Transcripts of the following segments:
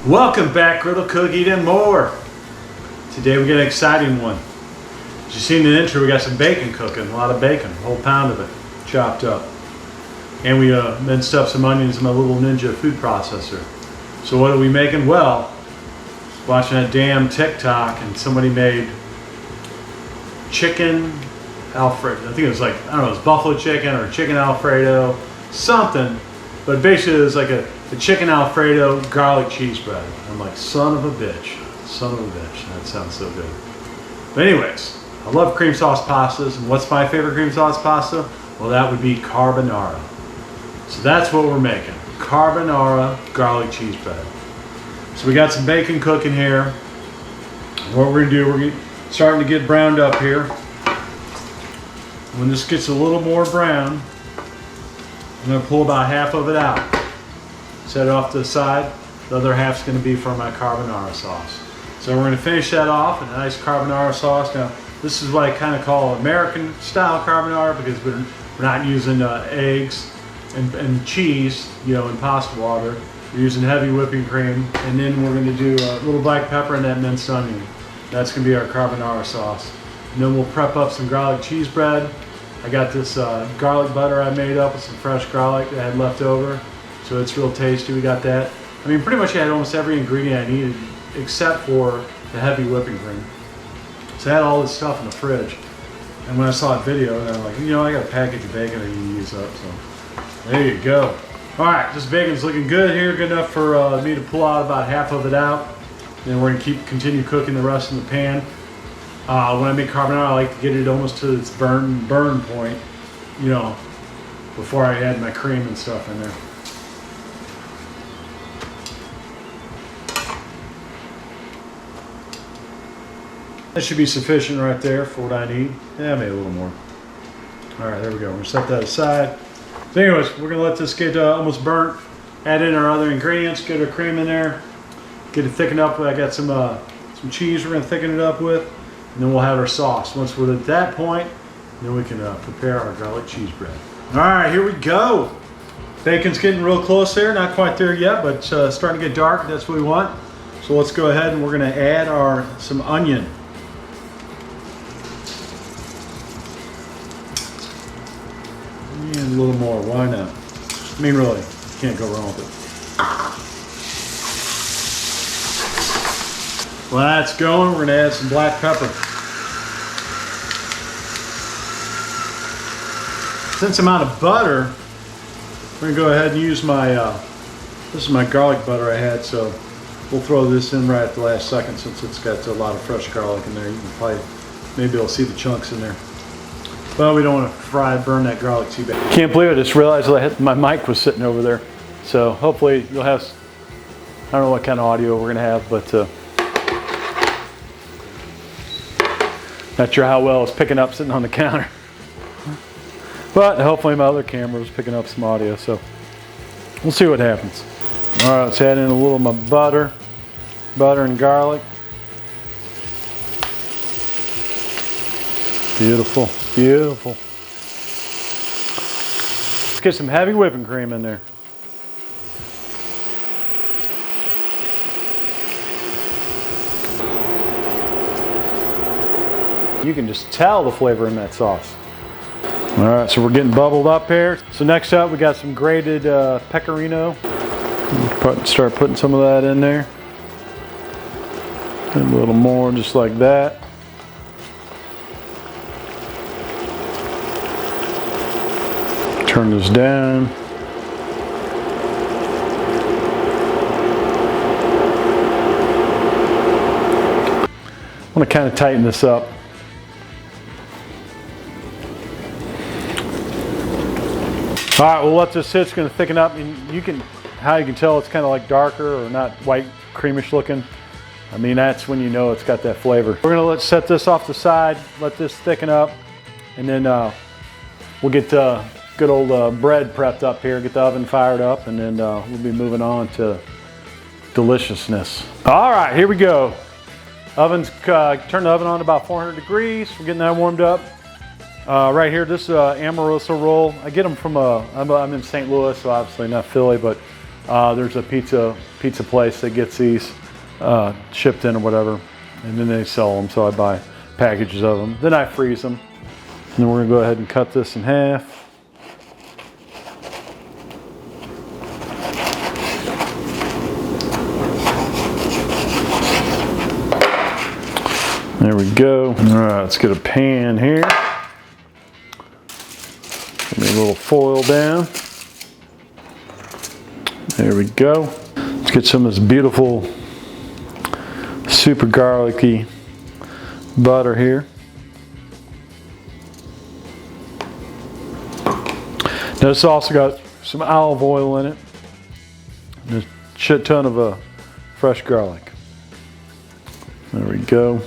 Welcome back, Griddle Cook, Eat and More. Today we got an exciting one. As you see in the intro, we got some bacon cooking, a lot of bacon, a whole pound of it, chopped up. And we then stuffed some onions in my little Ninja food processor. So what are we making? Well, watching a damn TikTok and somebody made chicken Alfredo. I think it was like, I don't know, it was buffalo chicken or chicken Alfredo, something. But basically it was like a chicken Alfredo garlic cheese bread. I'm like, son of a bitch. Son of a bitch. That sounds so good. But anyways, I love cream sauce pastas. And what's my favorite cream sauce pasta? Well, that would be carbonara. So that's what we're making. Carbonara garlic cheese bread. So we got some bacon cooking here. What we're gonna do, we're starting to get browned up here. When this gets a little more brown, I'm gonna pull about half of it out. Set it off to the side. The other half's gonna be for my carbonara sauce. So we're gonna finish that off with a nice carbonara sauce. Now, this is what I kind of call American style carbonara because we're not using eggs and cheese, you know, in pasta water. We're using heavy whipping cream, and then we're gonna do a little black pepper and that minced onion. That's gonna be our carbonara sauce. And then we'll prep up some garlic cheese bread. I got this garlic butter I made up with some fresh garlic that I had left over. So it's real tasty, we got that. I mean, pretty much I had almost every ingredient I needed except for the heavy whipping cream. So I had all this stuff in the fridge. And when I saw a video, and I'm like, you know, I got a package of bacon I need to use up, so there you go. All right, this bacon's looking good here, good enough for me to pull out about half of it out. Then we're gonna continue cooking the rest in the pan. When I make carbonara, I like to get it almost to its burn point, you know, before I add my cream and stuff in there. That should be sufficient right there for what I need. Yeah, maybe a little more. All right, there we go. We're gonna set that aside. So anyways, we're gonna let this get almost burnt. Add in our other ingredients, get our cream in there, get it thickened up. I got some cheese we're gonna thicken it up with, and then we'll have our sauce. Once we're at that point, then we can prepare our garlic cheese bread. All right, here we go. Bacon's getting real close there, not quite there yet, but starting to get dark. That's what we want. So let's go ahead and we're gonna add some onion. And a little more, why not? I mean, really, can't go wrong with it. Well, that's going. We're gonna add some black pepper. Since I'm out of butter, we're gonna go ahead and use my, this is my garlic butter I had, so we'll throw this in right at the last second since it's got a lot of fresh garlic in there. You can probably, maybe you'll see the chunks in there. Well, we don't want to burn that garlic too bad. Can't believe it, I just realized my mic was sitting over there. So hopefully you'll have, I don't know what kind of audio we're gonna have, but not sure how well it's picking up sitting on the counter. But hopefully my other camera is picking up some audio, so we'll see what happens. All right, let's add in a little of my butter and garlic. Beautiful, beautiful. Let's get some heavy whipping cream in there. You can just tell the flavor in that sauce. All right, so we're getting bubbled up here. So next up, we got some grated pecorino. Start putting some of that in there. A little more, just like that. Turn this down. I want to kind of tighten this up. All right, we'll let this sit. It's going to thicken up, and how you can tell it's kind of like darker or not white, creamish looking. I mean, that's when you know it's got that flavor. We're going to set this off the side, let this thicken up, and then we'll get good old bread prepped up here, get the oven fired up, and then we'll be moving on to deliciousness. All right, here we go. Turn the oven on to about 400 degrees. We're getting that warmed up. Right here, this Amoroso roll. I get them from, I'm in St. Louis, so obviously not Philly, but There's a pizza place that gets these shipped in or whatever, and then they sell them. So I buy packages of them. Then I freeze them. And then we're gonna go ahead and cut this in half. There we go. All right, let's get a pan here. Give me a little foil down. There we go. Let's get some of this beautiful, super garlicky butter here. Now this also got some olive oil in it. And a shit ton of fresh garlic. There we go.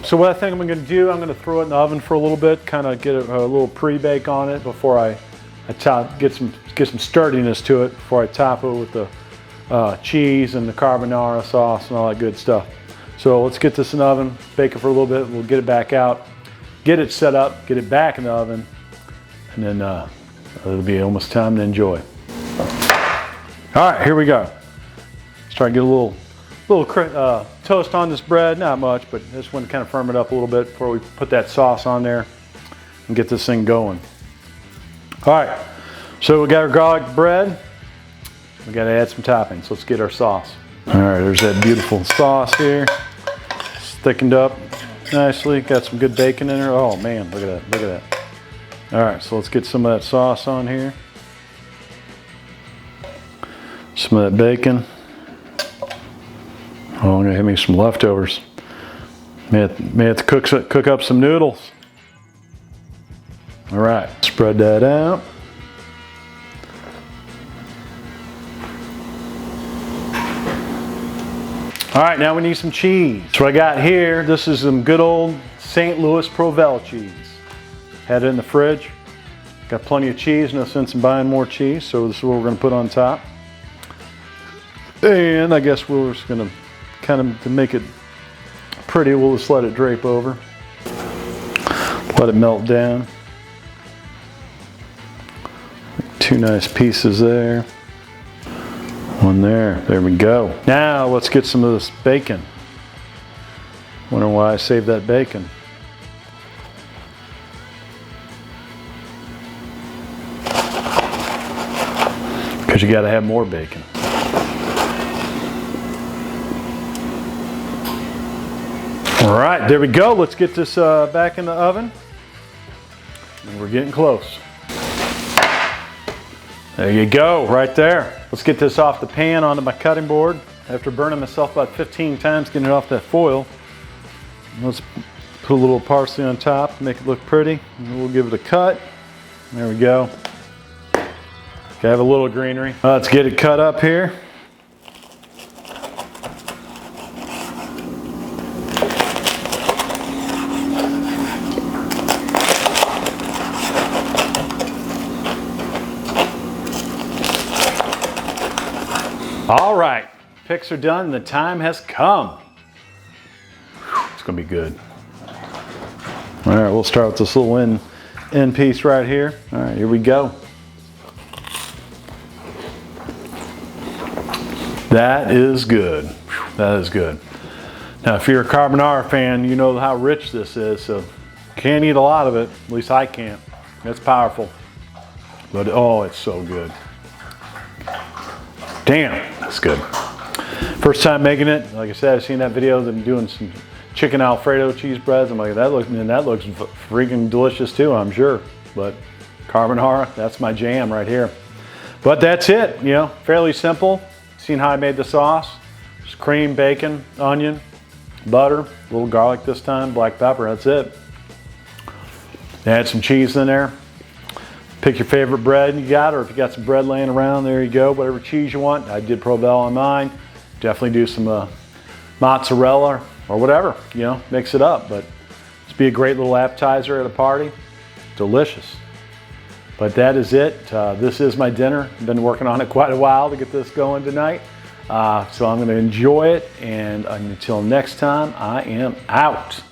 So what I think I'm going to do, I'm going to throw it in the oven for a little bit, kind of get a little pre-bake on it before I get some sturdiness to it before I top it with the cheese and the carbonara sauce and all that good stuff. So let's get this in the oven, bake it for a little bit, we'll get it back out, get it set up, get it back in the oven, and then it'll be almost time to enjoy. All right, here we go. Let's try to get a little toast on this bread, not much, but I just want to kind of firm it up a little bit before we put that sauce on there and get this thing going. All right, so we got our garlic bread. We got to add some toppings. Let's get our sauce. All right, there's that beautiful sauce here. It's thickened up nicely. Got some good bacon in there. Oh man, look at that, look at that. All right, so let's get some of that sauce on here. Some of that bacon. Oh, I'm gonna have me some leftovers. May have to cook up some noodles. All right, spread that out. All right, now we need some cheese. So I got here, this is some good old St. Louis Provel cheese. Had it in the fridge. Got plenty of cheese, no sense in buying more cheese, so this is what we're gonna put on top. And I guess we're just gonna kind of, to make it pretty, we'll just let it drape over. Let it melt down. Two nice pieces there. One there, there we go. Now let's get some of this bacon. Wonder why I saved that bacon. Because you gotta have more bacon. All right, there we go. Let's get this back in the oven. And we're getting close. There you go, right there. Let's get this off the pan onto my cutting board. After burning myself about 15 times getting it off that foil. Let's put a little parsley on top, make it look pretty. And we'll give it a cut. There we go. Okay, have a little greenery. Let's get it cut up here. All right, picks are done and the time has come. Whew, it's gonna be good. All right, we'll start with this little end piece right here. All right, here we go. That is good. Whew, that is good. Now, if you're a carbonara fan, you know how rich this is, so can't eat a lot of it. At least I can't. It's powerful. But oh, it's so good. Damn, that's good. First time making it, like I said, I've seen that video of them doing some chicken Alfredo cheese breads. I'm like, that looks freaking delicious too, I'm sure. But carbonara, that's my jam right here. But that's it, you know, fairly simple. Seen how I made the sauce. Just cream, bacon, onion, butter, a little garlic this time, black pepper, that's it. Add some cheese in there. Pick your favorite bread you got, or if you got some bread laying around, there you go. Whatever cheese you want. I did Provel on mine. Definitely do some mozzarella or whatever, you know, mix it up. But it's be a great little appetizer at a party. Delicious. But that is it. This is my dinner. I've been working on it quite a while to get this going tonight. So I'm going to enjoy it. And until next time, I am out.